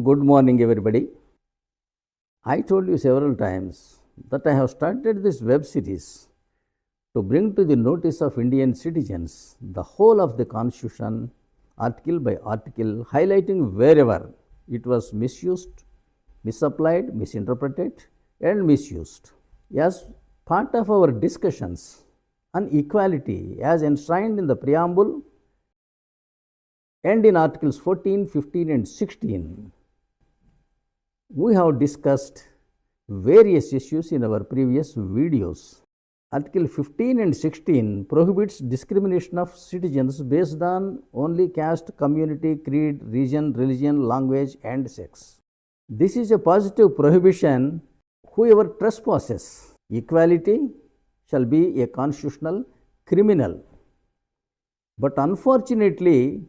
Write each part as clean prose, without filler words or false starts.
Good morning, everybody. I told you several times that I have started this web series to bring to the notice of Indian citizens the whole of the Constitution, article by article, highlighting wherever it was misused, misapplied, misinterpreted, and misused. As part of our discussions on equality as enshrined in the preamble and in Articles 14, 15, and 16, we have discussed various issues in our previous videos. Article 15 and 16 prohibits discrimination of citizens based on only caste, community, creed, region, religion, language, and sex. This is a positive prohibition. Whoever trespasses equality shall be a constitutional criminal. But unfortunately,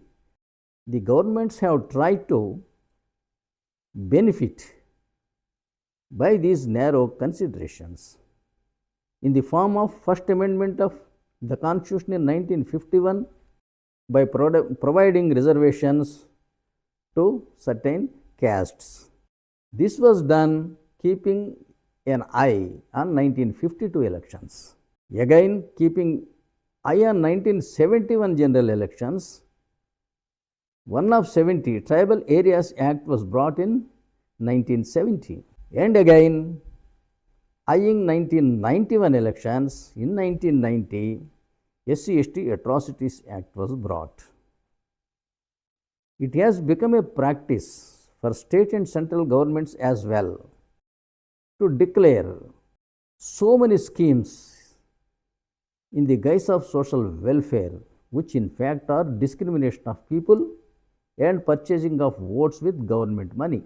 the governments have tried to benefit by these narrow considerations in the form of First Amendment of the Constitution in 1951 by providing reservations to certain castes. This was done keeping an eye on 1952 elections. Again, keeping eye on 1971 general elections, one of 70 Tribal Areas Act was brought in 1970. And again, eyeing 1991 elections, in 1990, SC/ST Atrocities Act was brought. It has become a practice for state and central governments as well to declare so many schemes in the guise of social welfare, which in fact are discrimination of people and purchasing of votes with government money.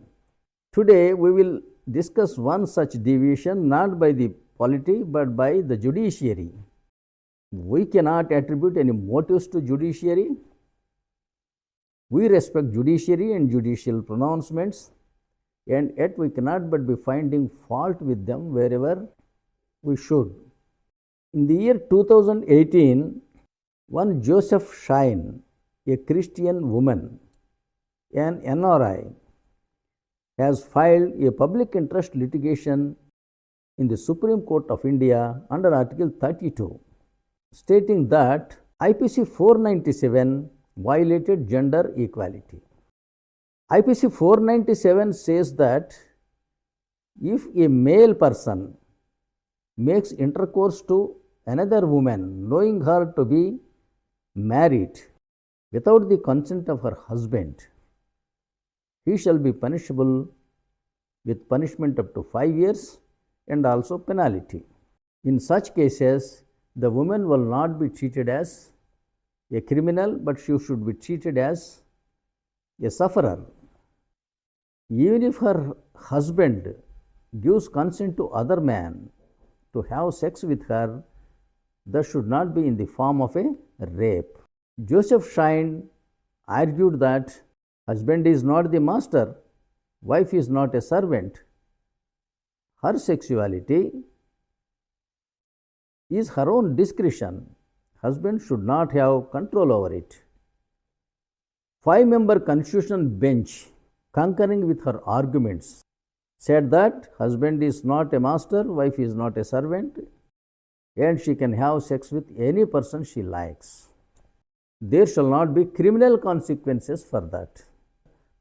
Today, we will discuss one such deviation not by the polity but by the judiciary. We cannot attribute any motives to judiciary. We respect judiciary and judicial pronouncements, and yet we cannot but be finding fault with them wherever we should. In the year 2018, one Joseph Shine, a Christian woman, an NRI, has filed a public interest litigation in the Supreme Court of India under Article 32, stating that IPC 497 violated gender equality. IPC 497 says that if a male person makes intercourse to another woman knowing her to be married without the consent of her husband, he shall be punishable with punishment up to 5 years and also penalty. In such cases, the woman will not be treated as a criminal, but she should be treated as a sufferer. Even if her husband gives consent to other man to have sex with her, that should not be in the form of a rape. Joseph Shine argued that husband is not the master, wife is not a servant. Her sexuality is her own discretion. Husband should not have control over it. 5-member constitutional bench, concurring with her arguments, said that husband is not a master, wife is not a servant, and she can have sex with any person she likes. There shall not be criminal consequences for that.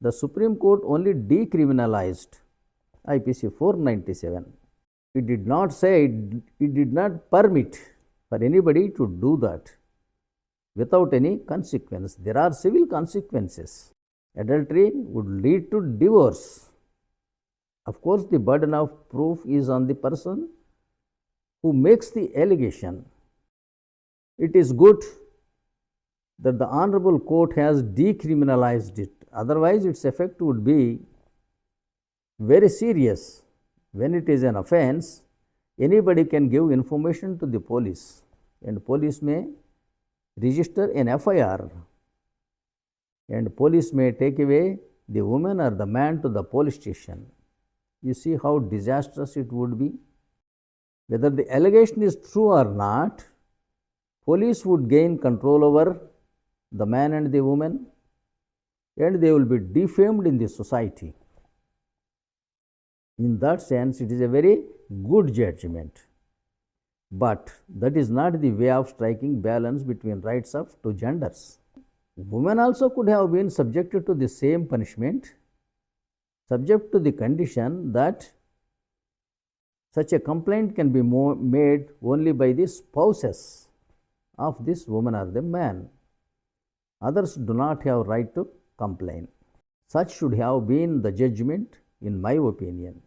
The Supreme Court only decriminalized IPC 497. It did not say, it did not permit for anybody to do that without any consequence. There are civil consequences. Adultery would lead to divorce. Of course, the burden of proof is on the person who makes the allegation. It is good that the Honorable Court has decriminalized it. Otherwise, its effect would be very serious. When it is an offense, anybody can give information to the police, and police may register an FIR, and police may take away the woman or the man to the police station. You see how disastrous it would be. Whether the allegation is true or not, police would gain control over the man and the woman, and they will be defamed in the society. In that sense, it is a very good judgment. But that is not the way of striking balance between rights of two genders. Women also could have been subjected to the same punishment, subject to the condition that such a complaint can be made only by the spouses of this woman or the man. Others do not have right to complain. Such should have been the judgment, in my opinion.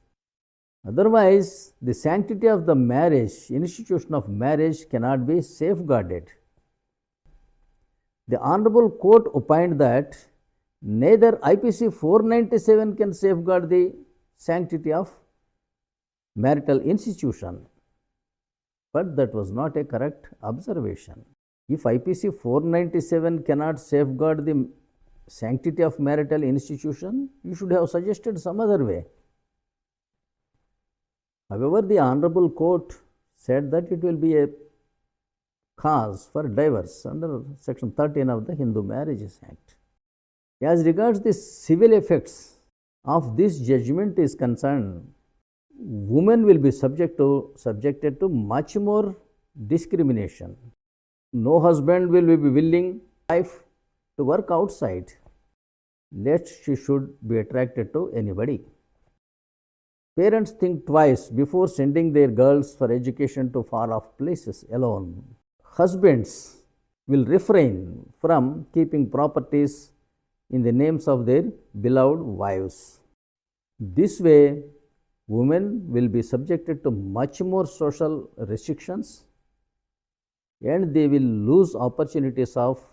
Otherwise, the sanctity of the marriage, institution of marriage, cannot be safeguarded. The Honorable Court opined that neither IPC 497 can safeguard the sanctity of marital institution, but that was not a correct observation. If IPC 497 cannot safeguard the sanctity of marital institution, you should have suggested some other way. However, the Honorable Court said that it will be a cause for divorce under Section 13 of the Hindu Marriages Act. As regards the civil effects of this judgment is concerned, women will be subjected to much more discrimination. No husband will be willing wife to work outside, lest she should be attracted to anybody. Parents think twice before sending their girls for education to far off places alone. Husbands will refrain from keeping properties in the names of their beloved wives. This way, women will be subjected to much more social restrictions and they will lose opportunities of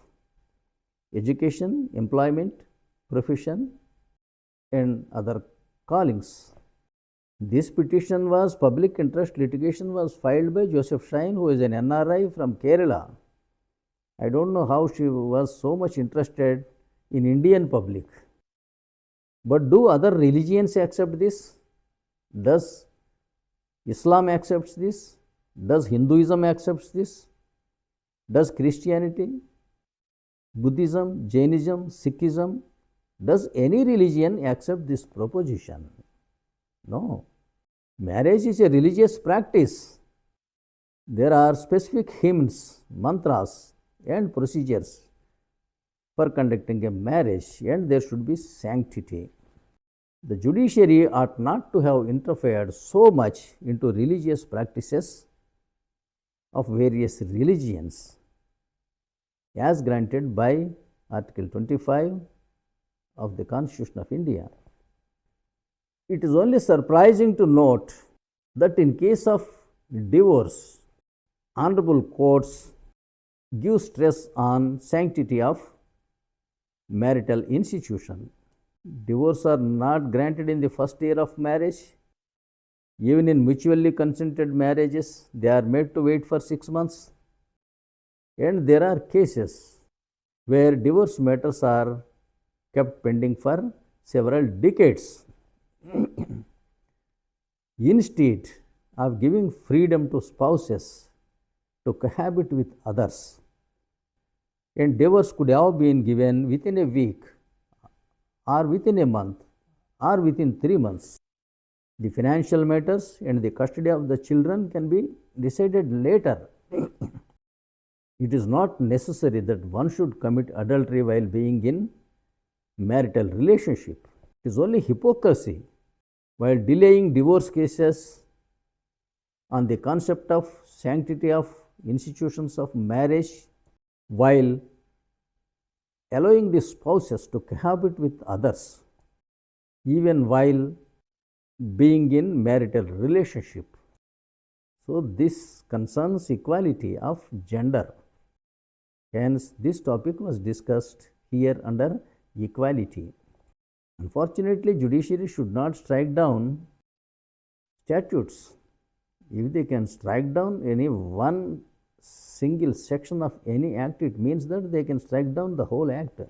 education, employment, profession, and other callings. This petition was public interest litigation was filed by Joseph Shine, who is an NRI from Kerala. I don't know how she was so much interested in Indian public. But do other religions accept this? Does Islam accept this? Does Hinduism accept this? Does Christianity, Buddhism, Jainism, Sikhism, does any religion accept this proposition? No. Marriage is a religious practice. There are specific hymns, mantras, and procedures for conducting a marriage, and there should be sanctity. The judiciary ought not to have interfered so much into religious practices of various religions, as granted by Article 25 of the Constitution of India. It is only surprising to note that in case of divorce, honorable courts give stress on sanctity of marital institution. Divorce are not granted in the first year of marriage. Even in mutually consented marriages, they are made to wait for 6 months. And there are cases where divorce matters are kept pending for several decades. Instead of giving freedom to spouses to cohabit with others, and divorce could have been given within a week, or within a month, or within 3 months. The financial matters and the custody of the children can be decided later. It is not necessary that one should commit adultery while being in marital relationship. It is only hypocrisy while delaying divorce cases on the concept of sanctity of institutions of marriage, while allowing the spouses to cohabit with others, even while being in marital relationship. So, this concerns equality of gender. Hence, this topic was discussed here under equality. Unfortunately, judiciary should not strike down statutes. If they can strike down any one single section of any act, it means that they can strike down the whole act,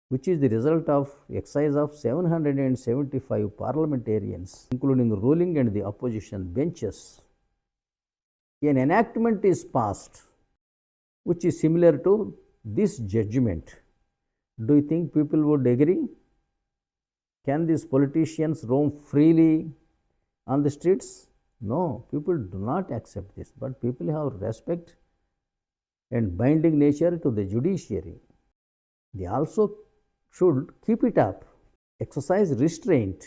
which is the result of exercise of 775 parliamentarians, including ruling and the opposition benches. An enactment is passed which is similar to this judgment. Do you think people would agree? Can these politicians roam freely on the streets? No, people do not accept this, but people have respect and binding nature to the judiciary. They also should keep it up, exercise restraint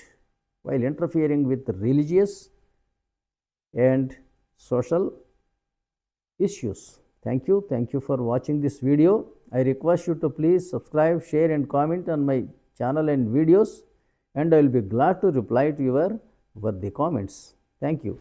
while interfering with religious and social issues. Thank you. Thank you for watching this video. I request you to please subscribe, share and comment on my channel and videos, and I will be glad to reply to your worthy comments. Thank you.